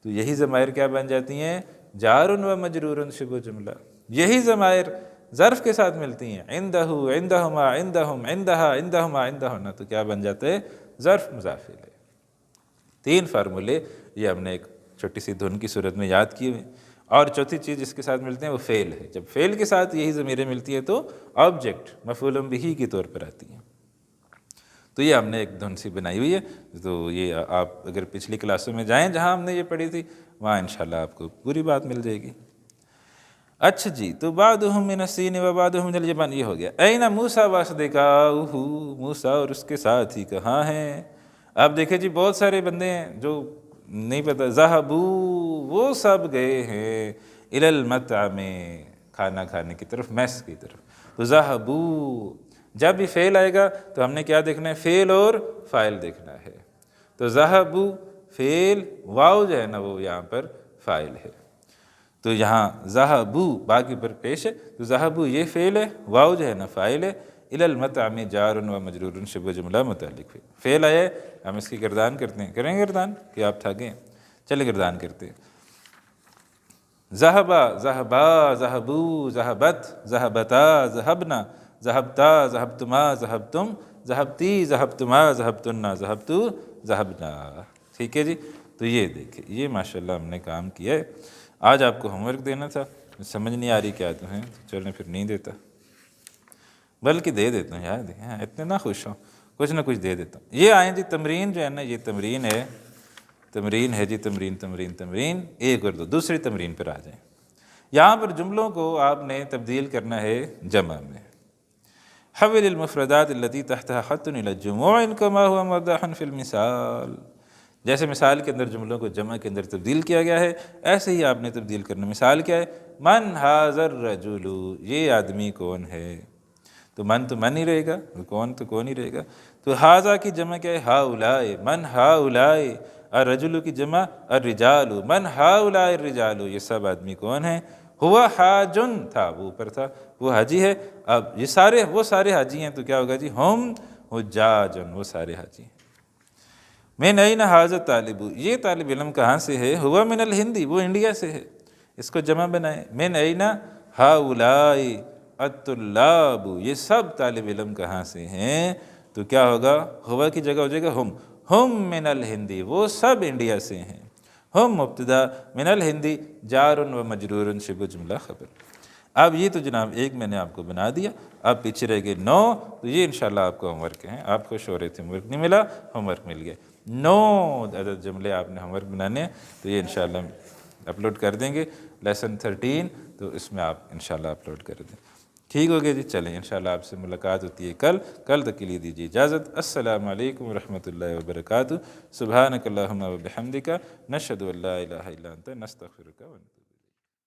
تو یہی ضمائر کیا بن جاتی ہیں؟ جار و مجرور شبہ جملہ۔ یہی ضمائر ظرف کے ساتھ ملتی ہیں، عندہ، عندہما، عندہم، عندہا، عندہما، عندہن، تو کیا بن جاتا ہے؟ ظرف مضاف الیہ۔ تین فارمولے یہ ہم نے ایک چھوٹی سی دھن کی صورت میں یاد کیے ہوئے۔ اور چوتھی چیز جس کے ساتھ ملتے ہیں وہ فعل ہے، جب فعل کے ساتھ یہی ضمیریں ملتی ہیں تو آبجیکٹ مفعول بہ کے طور پر آتی ہیں۔ تو یہ ہم نے ایک دھن سی بنائی ہوئی ہے، تو یہ آپ اگر پچھلی کلاسوں میں جائیں جہاں ہم نے یہ پڑھی تھی، وہاں انشاءاللہ آپ کو پوری بات مل جائے گی۔ اچھا جی، تو بعضهم من الصین و بعضهم من الیمن، یہ ہو گیا۔ این موسیٰ واصدقاؤہ، موسیٰ اور اس کے ساتھی کہاں ہیں؟ اب دیکھیں جی بہت سارے بندے ہیں جو نہیں پتہ، ذہبوا، وہ سب گئے ہیں، الی المطعم، کھانا کھانے کی طرف، میس کی طرف۔ تو ذہبوا، جب بھی فعل آئے گا تو ہم نے کیا دیکھنا ہے؟ فعل اور فاعل دیکھنا ہے۔ تو ذہبوا فعل، واو جو ہے نا وہ یہاں پر فاعل ہے، تو یہاں ذہبوا باقی پر پیش ہے، تو ذہبوا یہ فعل ہے، واو جو ہے نا فاعل ہے، الی المطعم جار و مجرور شبہ جملہ متعلق ہے۔ فعل آیا ہے، ہم اس کی گردان کرتے ہیں، کریں گردان کہ آپ تھک گئے؟ چلے گردان کرتے ہیں۔ ذہبا، ذہبا، ذہبوا، ذہبت، ذہبتا، ذہبنا، ذہبتا، ذہبتما، ذہبتم، ذہبتی، ذہبتما، ذہبتن، ذہبتو، ذہبنا، ٹھیک ہے جی۔ تو یہ دیکھیں، یہ ماشاءاللہ ہم نے کام کیا ہے۔ آج آپ کو ہوم ورک دینا تھا، سمجھ نہیں آ رہی کیا تمہیں، چلیں پھر نہیں دیتا، بلکہ دے دیتا ہوں یار، دیکھیں اتنے نہ خوش ہوں، کچھ نہ کچھ دے دیتا ہوں۔ یہ آئیں جی تمرین جو ہے نا، یہ تمرین ہے، تمرین ہے جی، تمرین تمرین تمرین، ایک اور دو، دوسری تمرین پر آ جائیں۔ یہاں پر جملوں کو آپ نے تبدیل کرنا ہے جمع میں۔ حول المفردات التي تحتها خط الى الجموع كما هو موضح في المثال، جیسے مثال کے اندر جملوں کو جمع کے اندر تبدیل کیا گیا ہے، ایسے ہی آپ نے تبدیل کرنا۔ مثال کیا ہے؟ من ھذا الرجل، یہ آدمی کون ہے؟ تو من تو من ہی رہے گا، کون تو کون ہی رہے گا۔ تو ھذا کی جمع کیا ہے؟ ھؤلاء، من ھؤلاء۔ الرجل کی جمع الرجال، من ھؤلاء الرجال، یہ سب آدمی کون ہیں؟ ہوا حاجن، تھا وہ اوپر تھا، وہ حاجی ہے۔ اب یہ سارے وہ سارے حاجی ہیں، تو کیا ہوگا جی؟ ہم حجاجن، وہ سارے حاجی ہیں۔ من این ھذا طالب، یہ طالب علم کہاں سے ہے؟ ہوا من الہندی، وہ انڈیا سے ہے۔ اس کو جمع بنائیں، من این ہؤلاء الطلاب، یہ سب طالب علم کہاں سے ہیں؟ تو کیا ہوگا؟ ہوا کی جگہ ہو جائے گا ہم من الہندی، وہ سب انڈیا سے ہیں۔ ہم مبتدا، من الہندی جار و مجرور شبہ جملہ خبر۔ اب یہ تو جناب ایک میں نے آپ کو بنا دیا، اب پیچھے رہ گئے 9، تو یہ انشاءاللہ آپ کو ہوم ورک ہیں۔ آپ خوش ہو رہے تھے ہوم ورک نہیں ملا، ہوم ورک مل گیا۔ 9 عدد جملے آپ نے ہوم ورک بنانے ہیں، تو یہ انشاءاللہ اپلوڈ کر دیں گے لیسن 13، تو اس میں آپ انشاءاللہ اپلوڈ کر دیں۔ ٹھیک ہو گیا جی، چلیں انشاءاللہ آپ سے ملاقات ہوتی ہے کل تک کے لیے دیجیے اجازت۔ السلام علیکم ورحمۃ اللہ وبرکاتہ۔ سبحانک اللہم وبحمدک، نشہد ان لا الہ الا انت، نستغفرک ونتوب۔